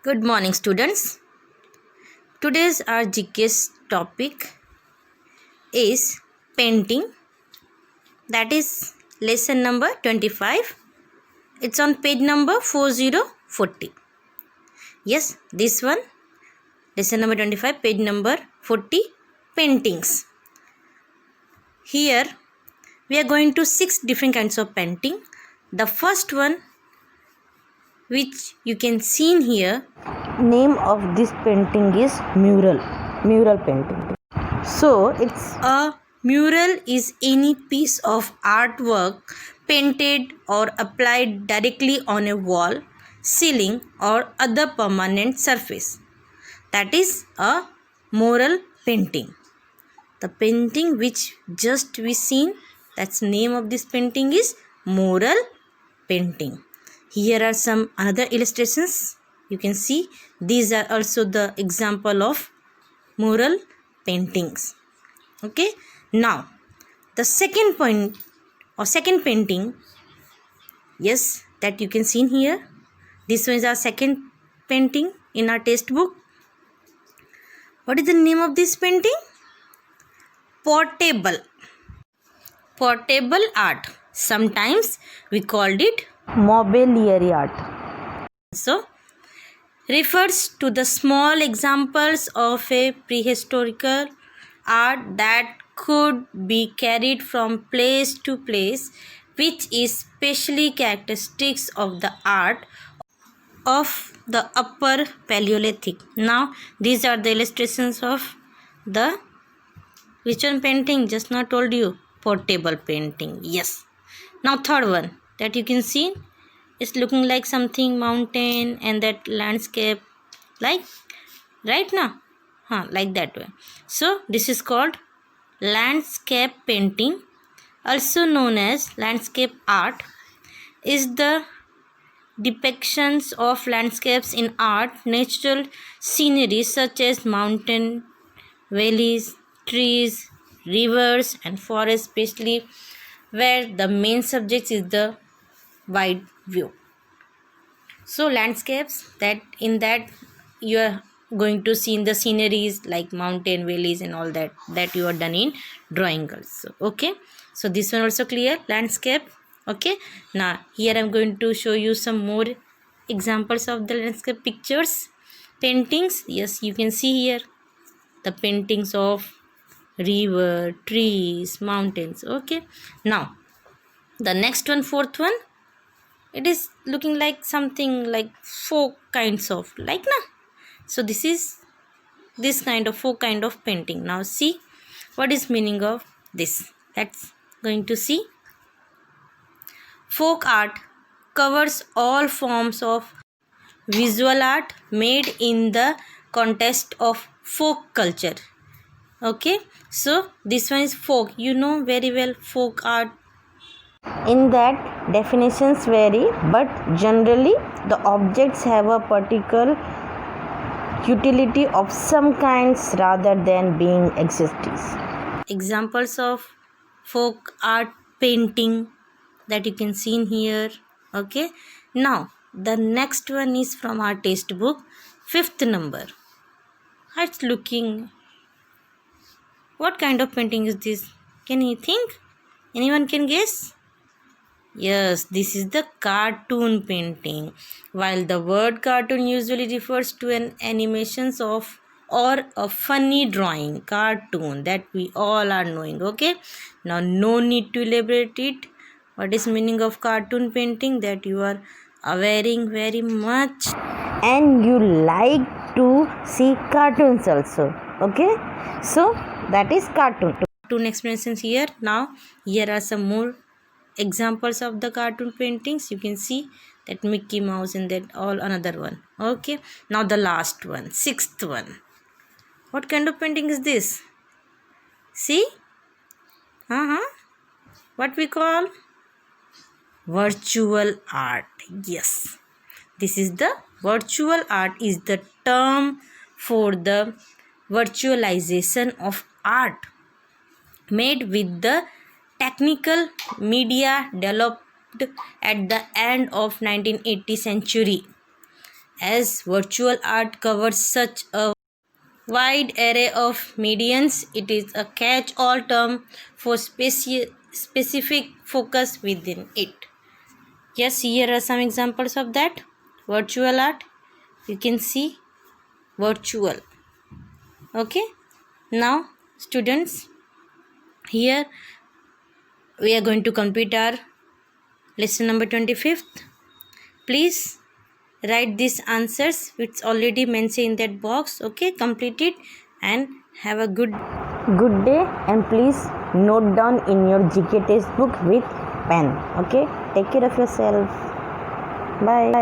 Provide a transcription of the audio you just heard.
Good morning, students. Today's our GK's topic is painting. That is lesson number 25. It's on page number 4040. Yes, this one, lesson number 25, page number 40, paintings. Here, we are going to 6 different kinds of painting. The first one, which you can see in here, name of this painting is mural painting. So it's a mural is any piece of artwork painted or applied directly on a wall, ceiling or other permanent surface. That is a mural painting. The painting which just we seen, that's name of this painting is mural painting. Here are some another illustrations. You can see these are also the example of mural paintings. Okay, now the second point or second painting, yes, that you can see in here. This one is our second painting in our textbook. What is the name of this painting? Portable art. Sometimes we called it mobiliary art. So refers to the small examples of a prehistorical art that could be carried from place to place, which is specially characteristics of the art of the upper Paleolithic. Now these are the illustrations of the which one painting? Just now told you, portable painting. Yes. Now third one that you can see, it's looking like something mountain and that landscape, like right now, like that way. So this is called landscape painting, also known as landscape art. Is the depictions of landscapes in art, natural scenery such as mountain, valleys, trees, rivers and forests, especially where the main subject is the wide view. So landscapes, that in that you are going to see in the sceneries like mountain, valleys and all that you are done in drawing also. Okay, so this one also clear, landscape. Okay, now here I am going to show you some more examples of the landscape pictures, paintings. Yes, you can see here the paintings of river, trees, mountains. Okay, now the next one, fourth one, it is looking like something like folk kinds of like na. So this is this kind of folk kind of painting. Now see what is meaning of this. Let's going to see. Folk art covers all forms of visual art made in the context of folk culture. Okay, so this one is folk. You know very well folk art. In that definitions vary, but generally the objects have a particular utility of some kinds rather than being existing. Examples of folk art painting that you can see in here. Okay, now the next one is from our textbook, 5th number. It's looking, what kind of painting is this? Can you think? Anyone can guess? Yes, this is the cartoon painting. While the word cartoon usually refers to an animations of or a funny drawing, cartoon, that we all are knowing. Okay, now no need to elaborate it. What is meaning of cartoon painting, that you are awareing very much and you like to see cartoons also. Okay, so that is cartoon explanations here. Now here are some more examples of the cartoon paintings. You can see that Mickey Mouse and that all another one. Okay, now the last one, 6th one. What kind of painting is this? See, what we call virtual art. Yes, this is the virtual art is the term for the virtualization of art made with the technical media developed at the end of 1980 century. As virtual art covers such a wide array of mediums, it is a catch-all term for specific focus within it. Yes, here are some examples of that. Virtual art, you can see virtual. Okay, now students, here we are going to complete our lesson number 25th. Please write these answers which already mentioned in that box. Okay, complete it and have a good day, and please note down in your GK textbook with pen. Okay, take care of yourself. Bye.